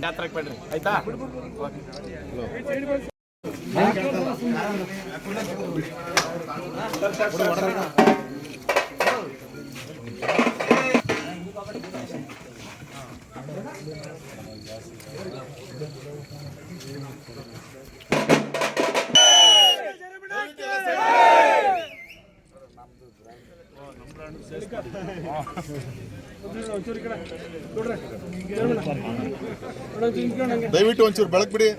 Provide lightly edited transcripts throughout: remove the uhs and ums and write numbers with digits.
ಜಾತ್ರೆಗೆ ಬೇಡ್ರಿ ಆಯ್ತಾ. ದಯವಿಟ್ಟು ಒಂಚೂರು ಬೆಳಕು ಬಿಡಿ.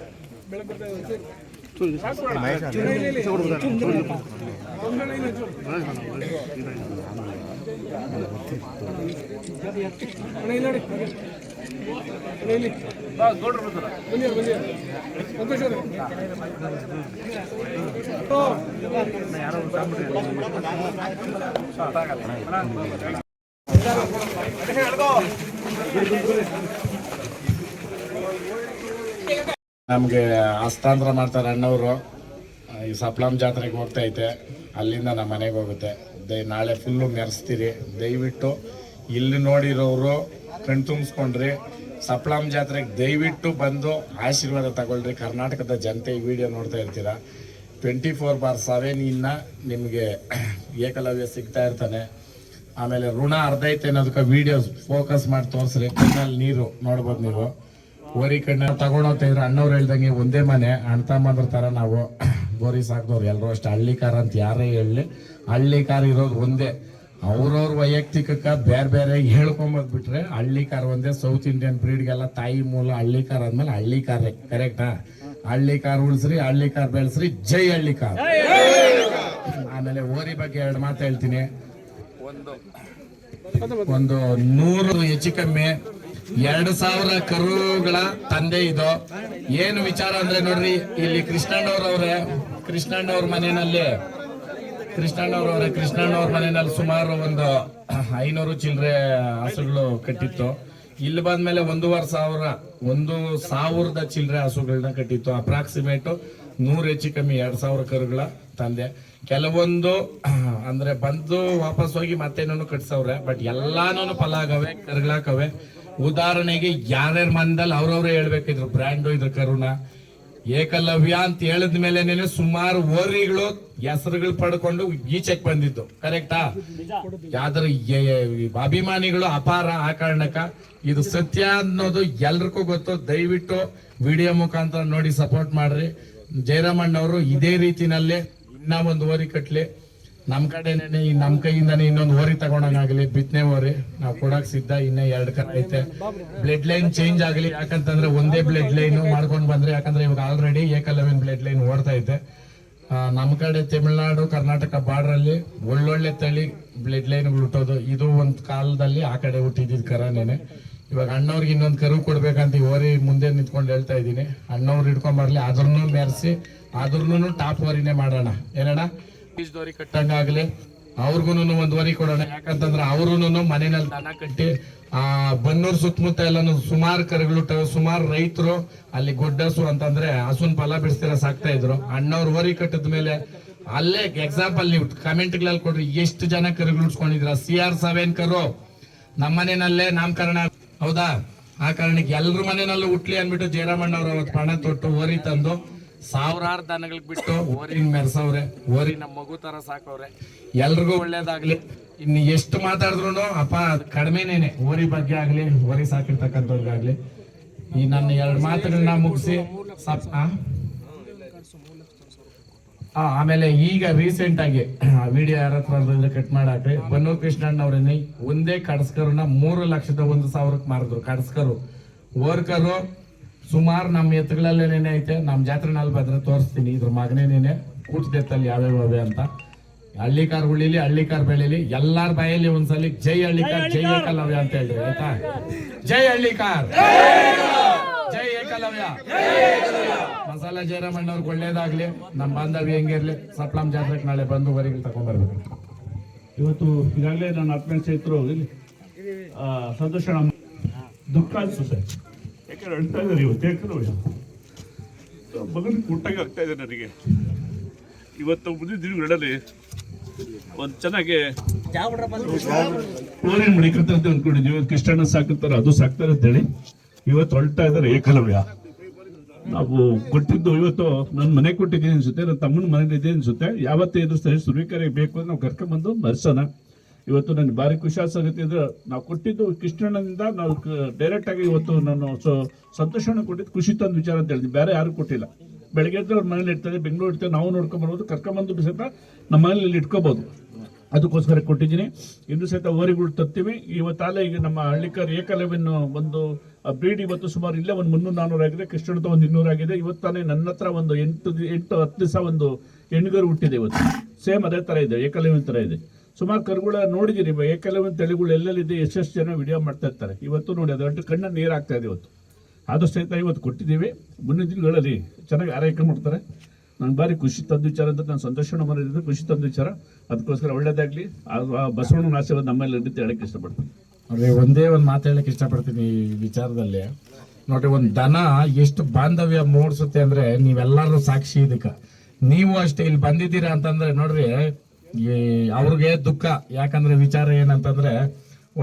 ನಮಗೆ ಹಸ್ತಾಂತರ ಮಾಡ್ತಾರೆ ಅಣ್ಣವರು. ಈ ಸಪ್ಲಂ ಜಾತ್ರೆಗೆ ಹೋಗ್ತಾ ಐತೆ, ಅಲ್ಲಿಂದ ನಮ್ಮ ಮನೆಗೆ ಹೋಗುತ್ತೆ. ನಾಳೆ ಫುಲ್ಲು ಮೆರೆಸ್ತೀರಿ. ದಯವಿಟ್ಟು ಇಲ್ಲಿ ನೋಡಿರೋರು ಕಣ್ ತುಂಬಿಸ್ಕೊಂಡ್ರಿ. ಸಪ್ಲಂ ಜಾತ್ರೆಗೆ ದಯವಿಟ್ಟು ಬಂದು ಆಶೀರ್ವಾದ ತಗೊಳ್ರಿ. ಕರ್ನಾಟಕದ ಜನತೆ ಈ ವಿಡಿಯೋ ನೋಡ್ತಾ ಇರ್ತೀರ. 24/7 ಇನ್ನ ನಿಮಗೆ ಏಕಲವ್ಯ ಸಿಗ್ತಾ ಇರ್ತಾನೆ. ಆಮೇಲೆ ಋಣ ಅರ್ಧ ಐತೆ ಅನ್ನೋದಕ್ಕೆ ವಿಡಿಯೋ ಫೋಕಸ್ ಮಾಡಿ ತೋರಿಸ್ರಿ. ಕಣ್ಣಲ್ಲಿ ನೀರು ನೋಡ್ಬೋದು ನೀವು. ಓರಿ ಕಣ್ಣ ತಗೊಂಡೋಗ್ತಾ ಇದ್ರೆ ಅಣ್ಣವ್ರು ಹೇಳ್ದಂಗೆ ಒಂದೇ ಮನೆ ಅಣ್ಣ ತಮ್ಮಂದ್ರ ಥರ ನಾವು ಗೋರಿ ಸಾಕಿದವ್ರು ಎಲ್ಲರೂ ಅಷ್ಟೇ. ಹಳ್ಳಿ ಕಾರ್ ಅಂತ ಯಾರೇ ಹೇಳಲಿ, ಹಳ್ಳಿ ಕಾರ್ ಇರೋದು ಒಂದೇ. ಅವ್ರವ್ರ ವೈಯಕ್ತಿಕಕ್ಕೆ ಬೇರೆ ಬೇರೆ ಹೇಳ್ಕೊಂಬಂದ್ಬಿಟ್ರೆ ಹಳ್ಳಿ ಕಾರ್ ಒಂದೇ. ಸೌತ್ ಇಂಡಿಯನ್ ಬ್ರೀಡ್ಗೆಲ್ಲ ತಾಯಿ ಮೂಲ ಹಳ್ಳಿ ಕಾರ್ ಆದ್ಮೇಲೆ ಹಳ್ಳಿ ಕಾರ್ ಕರೆಕ್ಟಾ. ಹಳ್ಳಿ ಕಾರ್ ಉಳಿಸ್ರಿ, ಹಳ್ಳಿ ಕಾರ್ ಬೆಳೆಸ್ರಿ. ಜೈ ಹಳ್ಳಿ ಕಾರ್. ಆಮೇಲೆ ಓರಿ ಬಗ್ಗೆ 2 ಮಾತು ಹೇಳ್ತೀನಿ. ಒಂದು 100 ಹೆಚ್ಚು ಕಮ್ಮಿ 2000 ಕರುಗಳ ತಂದೆ ಇದು. ಏನು ವಿಚಾರ ಅಂದ್ರೆ ನೋಡ್ರಿ, ಇಲ್ಲಿ ಕೃಷ್ಣಣ್ಣವ್ರವ್ರೆ. ಕೃಷ್ಣಣ್ಣವ್ರ ಮನೆಯಲ್ಲಿ ಸುಮಾರು ಒಂದು 500 ಚಿಲ್ಲರೆ ಹಸುಗಳು ಕಟ್ಟಿತ್ತು. ಇಲ್ಲಿ ಬಂದ್ಮೇಲೆ 1,500 ಚಿಲ್ಲರೆ ಹಸುಗಳನ್ನ ಕಟ್ಟಿತ್ತು. ಅಪ್ರಾಕ್ಸಿಮೇಟ್ 100 ಹೆಚ್ಚು ಕಮ್ಮಿ 2000 ಕರುಗಳ ತಂದೆ. ಕೆಲವೊಂದು ಅಂದ್ರೆ ಬಂದು ವಾಪಸ್ ಹೋಗಿ ಮತ್ತೇನೂ ಕಟ್ಸವ್ರೆ. ಬಟ್ ಎಲ್ಲಾನು ಫಲ ಆಗವೆ, ಕರುಗಳಾಕವೆ. ಉದಾಹರಣೆಗೆ ಯಾರ್ಯಾರ ಮನದಲ್ಲಿ ಅವ್ರವ್ರೆ ಹೇಳ್ಬೇಕಿದ್ರು ಬ್ರ್ಯಾಂಡು ಇದ್ರ ಕರುಣ. ಏಕಲವ್ಯ ಅಂತ ಹೇಳಿದ ಮೇಲೆನೆ ಸುಮಾರು ಓರಿಗಳು ಹೆಸರುಗಳು ಪಡ್ಕೊಂಡು ಈಚೆಕ್ ಬಂದಿದ್ದು. ಕರೆಕ್ಟಾ? ಯಾವ್ದಾರ ಅಭಿಮಾನಿಗಳು ಅಪಾರ. ಆ ಕಾರಣಕ್ಕ ಇದು ಸತ್ಯ ಅನ್ನೋದು ಎಲ್ರಿಗೂ ಗೊತ್ತು. ದಯವಿಟ್ಟು ವಿಡಿಯೋ ಮುಖಾಂತರ ನೋಡಿ ಸಪೋರ್ಟ್ ಮಾಡ್ರಿ. ಜಯರಾಮಣ್ಣವರು ಇದೇ ರೀತಿನಲ್ಲಿ ಇನ್ನ ಒಂದು ಓರಿ ಕಟ್ಲಿ. ನಮ್ ಕಡೆನೇನೆ ನಮ್ ಕೈಯಿಂದಾನೆ ಇನ್ನೊಂದು ಓರಿ ತಗೊಂಡಂಗಾಗ್ಲಿ. ಬಿತ್ತನೆ ಓರಿ ನಾವು ಕೊಡಕ್ ಸಿದ್ಧ. ಇನ್ನ 2 ಕರ ಐತೆ. ಬ್ಲಡ್ ಲೈನ್ ಚೇಂಜ್ ಆಗ್ಲಿ. ಯಾಕಂತಂದ್ರೆ ಒಂದೇ ಬ್ಲಡ್ ಲೈನ್ ಮಾಡ್ಕೊಂಡ್ ಬಂದ್ರೆ, ಯಾಕಂದ್ರೆ ಇವಾಗ ಆಲ್ರೆಡಿ ಏಕಲವ್ಯನ್ ಬ್ಲಡ್ ಲೈನ್ ಓಡ್ತಾ ಐತೆ. ನಮ್ ಕಡೆ ತಮಿಳ್ನಾಡು ಕರ್ನಾಟಕ ಬಾರ್ಡರ್ ಅಲ್ಲಿ ಒಳ್ಳೊಳ್ಳೆ ತಳಿ ಬ್ಲಡ್ ಲೈನ್ ಹುಟ್ಟೋದು. ಇದು ಒಂದ್ ಕಾಲದಲ್ಲಿ ಆ ಕಡೆ ಹುಟ್ಟಿದ್ ಕರನೇನೆ. ಇವಾಗ ಅಣ್ಣವ್ರಿಗೆ ಇನ್ನೊಂದು ಕರು ಕೊಡ್ಬೇಕಂತ ಓರಿ ಮುಂದೆ ನಿಂತ್ಕೊಂಡು ಹೇಳ್ತಾ ಇದೀನಿ. ಅಣ್ಣವ್ರು ಹಿಡ್ಕೊಂಡ್ ಬರ್ಲಿ, ಅದ್ರನ್ನು ಮೆರೆಸಿ ಅದ್ರನ್ನು ಟಾಪ್ ಓರಿನೇ ಮಾಡೋಣ. ಏನಣ್ಣ, ಬೀಜದೋರಿ ಕಟ್ಟಂಗಾಗ್ಲಿ. ಅವ್ರಿಗೂ ಒಂದು ವರಿ ಕೊಡೋಣ. ಯಾಕಂತಂದ್ರೆ ಅವ್ರು ಮನೆಯಲ್ಲಿ ದನ ಕಟ್ಟಿ ಬನ್ನೂರ್ ಸುತ್ತಮುತ್ತ ಎಲ್ಲ ಸುಮಾರು ಕರುಗಳು, ಸುಮಾರು ರೈತರು ಅಲ್ಲಿ ಗೊಡ್ಡಸು ಅಂತಂದ್ರೆ ಹಸುನ್ ಫಲ ಬಿಡಿಸ್ತೀರ ಸಾಕ್ತಾ ಇದ್ರು. ಅಣ್ಣವ್ರು ವರಿ ಕಟ್ಟಿದ ಮೇಲೆ ಅಲ್ಲೇ ಎಕ್ಸಾಂಪಲ್ ನೀವು ಕಮೆಂಟ್ ಗಳಲ್ಲಿ ಕೊಡ್ರಿ, ಎಷ್ಟು ಜನ ಕರುಗಳು ಉಡ್ಸ್ಕೊಂಡಿದ್ರ. CR7 ಕರು ನಮ್ಮ ಮನೆಯಲ್ಲೇ ನಾಮಕರಣ. ಹೌದಾ? ಆ ಕಾರಣಕ್ಕೆ ಎಲ್ರ ಮನೆಯಲ್ಲೂ ಹುಟ್ಲಿ ಅನ್ಬಿಟ್ಟು ಜಯರಾಮಣ್ಣವ್ರು ಅವತ್ತು ಪಣ ತೊಟ್ಟು ಓರಿ ತಂದು ಸಾವಿರಾರು ದನಗಳಿಗೆ ಬಿಟ್ಟು ಓರಿನ ಮೆರೆಸವ್ರೆ. ಓರಿ ನಮ್ಮ ಮಗು ತರ ಸಾಕವ್ರೆ. ಎಲ್ರಿಗೂ ಒಳ್ಳೇದಾಗ್ಲಿ. ಇನ್ನು ಎಷ್ಟು ಮಾತಾಡಿದ್ರು ಅಪ್ಪ ಕಡಿಮೆನೇನೆ. ಓರಿ ಬಗ್ಗೆ ಆಗ್ಲಿ, ಓರಿ ಸಾಕಿರ್ತಕ್ಕಂಥವ್ರಿಗಾಗ್ಲಿ. ಈ ನನ್ನ 2 ಮಾತುಗಳನ್ನ ಮುಗಿಸಿ ಆಮೇಲೆ ಈಗ ರೀಸೆಂಟ್ ಆಗಿ ವಿಡಿಯೋ ಯಾರ ಹತ್ರ ಕಟ್ ಮಾಡಾಕ್ರಿ. ಬನ್ನೂರು ಕೃಷ್ಣಣ್ಣವ್ರನ್ನ ಒಂದೇ ಕಡಸ್ಕರುನ 3,01,000 ಮಾರಿದ್ರು. ಕಡಸ್ಕರು ಓರ್ಕರು ಸುಮಾರು ನಮ್ಮ ಎತ್ತುಗಳಲ್ಲೇನೇನೆ ಐತೆ. ನಮ್ಮ ಜಾತ್ರೆನಲ್ಲಿ ಬಂದ್ರೆ ತೋರಿಸ್ತೀನಿ. ಇದ್ರ ಮಗನೇನೇನೆ ಕೂಡ್ಸ್ದೆತ್ತಲ್ಲಿ ಯಾವ್ಯಾವ ಅಂತ. ಹಳ್ಳಿ ಕಾರ್ ಉಳಿಲಿ, ಹಳ್ಳಿ ಕಾರ್ ಬೆಳಿಲಿ. ಎಲ್ಲಾರ ಬಾಯಲ್ಲಿ ಒಂದ್ಸಲಿ ಜೈ ಹಳ್ಳಿ ಕಾರ್, ಜೈ ಏಕಲವ್ಯ ಅಂತ ಹೇಳ್ರಿ. ಆಯ್ತಾ? ಜೈ ಹಳ್ಳಿ ಕಾರ್, ಜೈ ಏಕಲವ್ಯ. ಮಸಾಲ ಜಯರಾಮಣ್ಣವ್ರಿಗೆ ಒಳ್ಳೇದಾಗ್ಲಿ. ನಮ್ಮ ಬಾಂಧವ್ಯ ಹೆಂಗಿರ್ಲಿ. ಸಪ್ಲಂ ಜಾತ್ರೆಗೆ ನಾಳೆ ಬಂದು ವರಿಗಳು ತಗೊಂಡ್ಬರ್ಬೇಕು. ಇವತ್ತು ಈಗಾಗಲೇ ನನ್ನ ಆತ್ಮೀಯ ಸ್ನೇಹಿತರು ಸಂತೋಷ, ದುಃಖ ಅನ್ಸುತ್ತೆ. ಯಾಕಂದ್ರೆ ಅಳ್ತಾ ಇದ್ದಾರೆ ಇವತ್ತು. ಏಕಲವ್ಯ ಮಗನ ಕೊಟ್ಟಾಗ ಆಗ್ತಾ ಇದೆ ನನಗೆ. ಇವತ್ತು ಮುಂದಿನ ದಿನಗಳಲ್ಲಿ ಒಂದು ಚೆನ್ನಾಗಿ ಓರೇನ್ ಮಡಿಕಂತ ಅಂದ್ಕೊಂಡಿದ್ವಿ. ಕೃಷ್ಣಣ್ಣ ಸಾಕುತ್ತಾರೆ, ಅದು ಸಾಕ್ತಾರೆ ಅಂತೇಳಿ ಇವತ್ತು ಹೊರಡ್ತಾ ಇದ್ದಾರೆ ಏಕಲವ್ಯ. ನಾವು ಕೊಟ್ಟಿದ್ದು ಇವತ್ತು ನನ್ನ ಮನೆ ಕೊಟ್ಟಿದ್ದೀನಿ ಅನ್ಸುತ್ತೆ, ನನ್ನ ತಮ್ಮನ ಮನೆ ಇದೆ ಅನ್ಸುತ್ತೆ. ಯಾವತ್ತೇ ಇದ್ರು ಸರಿ ಸುರಿಕರಿಗೆ ಬೇಕು ಅಂತ ನಾವು ಕರ್ಕೊಂಡ್ಬಂದು ಬರ್ಸೋಣ. ಇವತ್ತು ನನಗೆ ಭಾರಿ ಖುಷಿ ಆಗುತ್ತೆ ಅಂದ್ರೆ ನಾವು ಕೊಟ್ಟಿದ್ದು ಕೃಷ್ಣಣ್ಣನಿಂದ ನಾವು ಡೈರೆಕ್ಟ್ ಆಗಿ ಇವತ್ತು ನಾನು ಸಂತೋಷವನ್ನು ಕೊಟ್ಟಿದ್ದು ಖುಷಿ ತಂದ ವಿಚಾರ ಅಂತ ಹೇಳಿದ್ವಿ, ಬೇರೆ ಯಾರು ಕೊಟ್ಟಿಲ್ಲ. ಬೆಳಗ್ಗೆ ಎದ್ದು ಅವ್ರ ಮನೇಲಿ ಇರ್ತದೆ, ಬೆಂಗಳೂರು ಇರ್ತದೆ, ನಾವು ನೋಡ್ಕೊಂಡ್ಬರ್ಬೋದು, ಕರ್ಕೊಂಡ್ಬಂದು ಸಹಿತ ನಮ್ಮ ಮನೇಲಿ ಇಟ್ಕೋಬಹುದು. ಅದಕ್ಕೋಸ್ಕರ ಕೊಟ್ಟಿದ್ದೀನಿ. ಇನ್ನು ಸಹಿತ ಓರಿಗಳು ತರ್ತೀವಿ. ಇವತ್ತಾಲೆ ಈಗ ನಮ್ಮ ಹಳ್ಳಿಕರ್ ಏಕಲವ್ಯನ ಒಂದು ಬ್ರೀಡ್ ಇವತ್ತು ಸುಮಾರು ಇಲ್ಲೇ ಒಂದು 300-400 ಆಗಿದೆ. ಕೃಷ್ಣದ ಒಂದು 200 ಆಗಿದೆ. ಇವತ್ತಾನೆ ನನ್ನ ಹತ್ರ ಒಂದು 8-10 ದಿವಸ ಒಂದು ಹೆಣ್ಗರು ಹುಟ್ಟಿದೆ. ಇವತ್ತು ಸೇಮ್ ಅದೇ ತರ ಇದೆ, ಏಕಲವ್ಯನ ತರ ಇದೆ. ಸುಮಾರು ಕರುಗಳ ನೋಡಿದಿರಿ, ಏಕಲವ್ಯನ ತಳಿಗಳು ಎಲ್ಲೆಲ್ಲಿದೆ, ಎಷ್ಟೆಷ್ಟು ಜನ ವಿಡಿಯೋ ಮಾಡ್ತಾ ಇರ್ತಾರೆ. ಇವತ್ತು ನೋಡಿ ಅದು ಕಣ್ಣ ನೀರು ಆಗ್ತಾ ಇದೆ. ಇವತ್ತು ಆದಷ್ಟು ಸಹಿತ ಇವತ್ತು ಕೊಟ್ಟಿದ್ದೀವಿ. ಮುಂದಿನ ದಿನಗಳಲ್ಲಿ ಚೆನ್ನಾಗಿ ಆರೈಕೆ ಮಾಡ್ತಾರೆ. ನಾನು ಭಾರಿ ಖುಷಿ ತಂದ ವಿಚಾರ ಅಂತ ನಾನು ಸಂತೋಷವನ್ನು ಮರೆದಿದ್ದು ಖುಷಿ ತಂದ ವಿಚಾರ. ಅದಕ್ಕೋಸ್ಕರ ಒಳ್ಳೇದಾಗ್ಲಿ. ಬಸವಣ್ಣನ ಆಶೀರ್ವಾದ ನಮ್ಮಲ್ಲಿ ಇರುತ್ತೆ ಹೇಳಕ್ಕೆ ಇಷ್ಟಪಡ್ತೀನಿ. ನೋಡ್ರಿ, ಒಂದೇ ಒಂದು ಮಾತು ಹೇಳಕ್ ಇಷ್ಟಪಡ್ತೀನಿ ಈ ವಿಚಾರದಲ್ಲಿ. ನೋಡ್ರಿ, ಒಂದು ದನ ಎಷ್ಟು ಬಾಂಧವ್ಯ ಮೂಡಿಸುತ್ತೆ ಅಂದ್ರೆ ನೀವೆಲ್ಲರೂ ಸಾಕ್ಷಿ ಇದಕ್ಕ. ನೀವು ಅಷ್ಟೇ ಇಲ್ಲಿ ಬಂದಿದ್ದೀರಾ ಅಂತಂದ್ರೆ ನೋಡ್ರಿ, ಅವ್ರಿಗೆ ದುಃಖ. ಯಾಕಂದ್ರೆ ವಿಚಾರ ಏನಂತಂದ್ರೆ,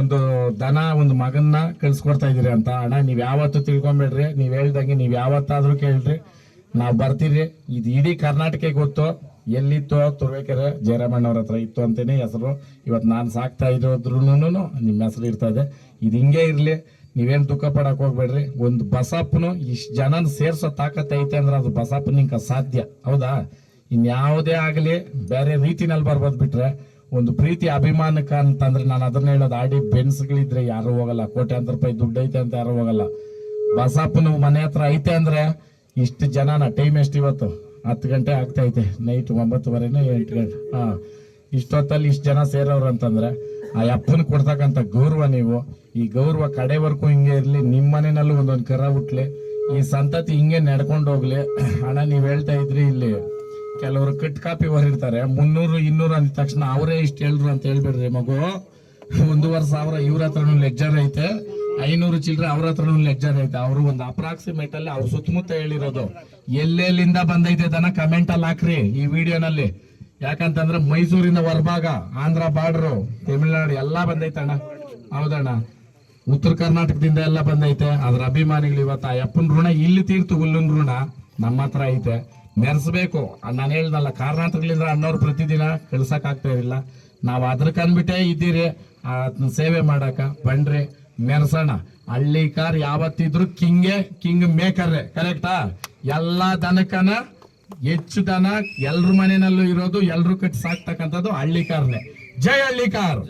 ಒಂದು ದನ ಒಂದು ಮಗನ್ನ ಕಳ್ಸ್ಕೊಡ್ತಾ ಇದೀರಿ ಅಂತ. ಅಣ್ಣ ನೀವ್ ಯಾವತ್ತು ತಿಳ್ಕೊಂಬೇಡ್ರಿ, ನೀವ್ ಹೇಳ್ದಂಗೆ ನೀವ್ ಯಾವತ್ತಾದ್ರೂ ಕೇಳ್ರಿ, ನಾವ್ ಬರ್ತೀರಿ. ಇದು ಇಡೀ ಕರ್ನಾಟಕ ಗೊತ್ತು. ಎಲ್ಲಿತ್ತು ತುರುವೇಕೆರೆ ಜಯರಾಮಣ್ಣವ್ರ ಹತ್ರ ಇತ್ತು ಅಂತಾನೆ ಹೆಸರು. ಇವತ್ತು ನಾನು ಸಾಕ್ತಾ ಇರೋದ್ರೂ ನಿಮ್ಮ ಹೆಸರು ಇರ್ತದೆ. ಇದು ಹಿಂಗೆ ಇರ್ಲಿ, ನೀವೇನ್ ದುಃಖ ಪಡಕ್ ಹೋಗ್ಬೇಡ್ರಿ. ಒಂದು ಬಸಪ್ಪನು ಇಷ್ಟು ಜನನ ಸೇರ್ಸೋ ತಾಕತ್ ಐತೆ ಅಂದ್ರೆ ಅದು ಬಸಪ್ಪನಿಂಕ ಸಾಧ್ಯ. ಹೌದಾ? ಇನ್ಯಾವುದೇ ಆಗಲಿ ಬೇರೆ ರೀತಿನಲ್ಲಿ ಬರ್ಬೋದು ಬಿಟ್ರೆ, ಒಂದು ಪ್ರೀತಿ ಅಭಿಮಾನಕ್ಕ ಅಂತಂದ್ರೆ ನಾನು ಅದನ್ನ ಹೇಳೋದು. ಆಡಿ ಬೆನ್ಸ್ಗಳಿದ್ರೆ ಯಾರು ಹೋಗಲ್ಲ, ಕೋಟ್ಯಾಂತರ ರೂಪಾಯಿ ದುಡ್ಡು ಐತೆ ಅಂತ ಯಾರು ಹೋಗಲ್ಲ. ಬಸಪ್ಪನ ಮನೆ ಹತ್ರ ಐತೆ ಅಂದ್ರೆ ಇಷ್ಟು ಜನನ ಟೈಮ್ ಎಷ್ಟು ಇವತ್ತು 10 ಗಂಟೆ ಆಗ್ತಾ ಐತೆ, ನೈಟ್ 9:30 8 ಗಂಟೆ. ಇಷ್ಟೊತ್ತಲ್ಲಿ ಇಷ್ಟು ಜನ ಸೇರೋರು ಅಂತಂದ್ರೆ ಆ ಅಪ್ಪನ ಕೊಡ್ತಕ್ಕಂಥ ಗೌರವ. ನೀವು ಈ ಗೌರವ ಕಡೆವರೆಗೂ ಹಿಂಗೆ ಇರ್ಲಿ. ನಿಮ್ಮ ಮನೆಯಲ್ಲೂ ಒಂದೊಂದು ಕರ ಹುಟ್ಲಿ, ಈ ಸಂತತಿ ಹಿಂಗೆ ನಡ್ಕೊಂಡು ಹೋಗ್ಲಿ. ಅಣ್ಣ ನೀವ್ ಹೇಳ್ತಾ ಇದ್ರಿ, ಇಲ್ಲಿ ಕೆಲವರು ಕಟ್ ಕಾಪಿ ಹೊರಿರ್ತಾರೆ. 300-200 ಅಂದ ತಕ್ಷಣ ಅವರೇ ಇಷ್ಟು ಹೇಳಿದ್ರು ಅಂತ ಹೇಳ್ಬೇಡ್ರಿ ಮಗು. 1,500 ಇವ್ರ ಹತ್ರನೂ ಲೆಕ್ಚರ್ ಐತೆ, 500 ಚಿಲ್ಲರೆ ಅವ್ರ ಹತ್ರನೂ ಲೆಕ್ಚರ್ ಐತೆ. ಅವರು ಒಂದು ಅಪ್ರಾಕ್ಸಿಮೇಟ್ ಅಲ್ಲಿ ಅವ್ರ ಸುತ್ತಮುತ್ತ ಹೇಳಿರೋದು. ಎಲ್ಲೆಲ್ಲಿಂದ ಬಂದೈತೆ ದನ ಕಮೆಂಟ್ ಅಲ್ಲಿ ಹಾಕ್ರಿ ಈ ವಿಡಿಯೋನಲ್ಲಿ. ಯಾಕಂತಂದ್ರೆ ಮೈಸೂರಿನ ಹೊರಭಾಗ, ಆಂಧ್ರ ಬಾರ್ಡರು, ತಮಿಳ್ನಾಡು ಎಲ್ಲಾ ಬಂದೈತಣ್ಣ. ಹೌದಣ್ಣ, ಉತ್ತರ ಕರ್ನಾಟಕದಿಂದ ಎಲ್ಲ ಬಂದೈತೆ. ಅದ್ರ ಅಭಿಮಾನಿಗಳು ಇವತ್ತು ಆ ಅಪ್ಪನ ಋಣ ಇಲ್ಲಿ ತೀರ್ತು, ಹುಲ್ಲಿನ ಋಣ ನಮ್ಮ ಹತ್ರ ಐತೆ. ಮೆರೆಸ್ಬೇಕು. ನಾನು ಹೇಳ್ದಲ್ಲ, ಕರ್ನಾಟಕದಿಂದ ಅಣ್ಣವ್ರು ಪ್ರತಿದಿನ ಕಳ್ಸಕ್ ಆಗ್ತಾ ಇರಲಿಲ್ಲ. ನಾವು ಅದ್ರ ಕಂಡ್ಬಿಟ್ಟೆ ಇದ್ದೀರಿ ಸೇವೆ ಮಾಡಕ. ಬನ್ರಿ ಮೆರೆಸೋಣ. ಹಳ್ಳಿ ಕಾರ್ ಯಾವತ್ತಿದ್ರು ಕಿಂಗ್ ಮೇಕರ್ರೆ. ಕರೆಕ್ಟಾ? ಎಲ್ಲಾ ದನಕ್ಕನ ಹೆಚ್ಚು ದನ ಎಲ್ರ ಮನೆಯಲ್ಲೂ ಇರೋದು, ಎಲ್ರು ಕಟ್ಟಿ ಸಾಕ್ತಕ್ಕಂಥದ್ದು ಹಳ್ಳಿ ಕಾರ್ನೆ. ಜೈ ಹಳ್ಳಿ ಕಾರ್.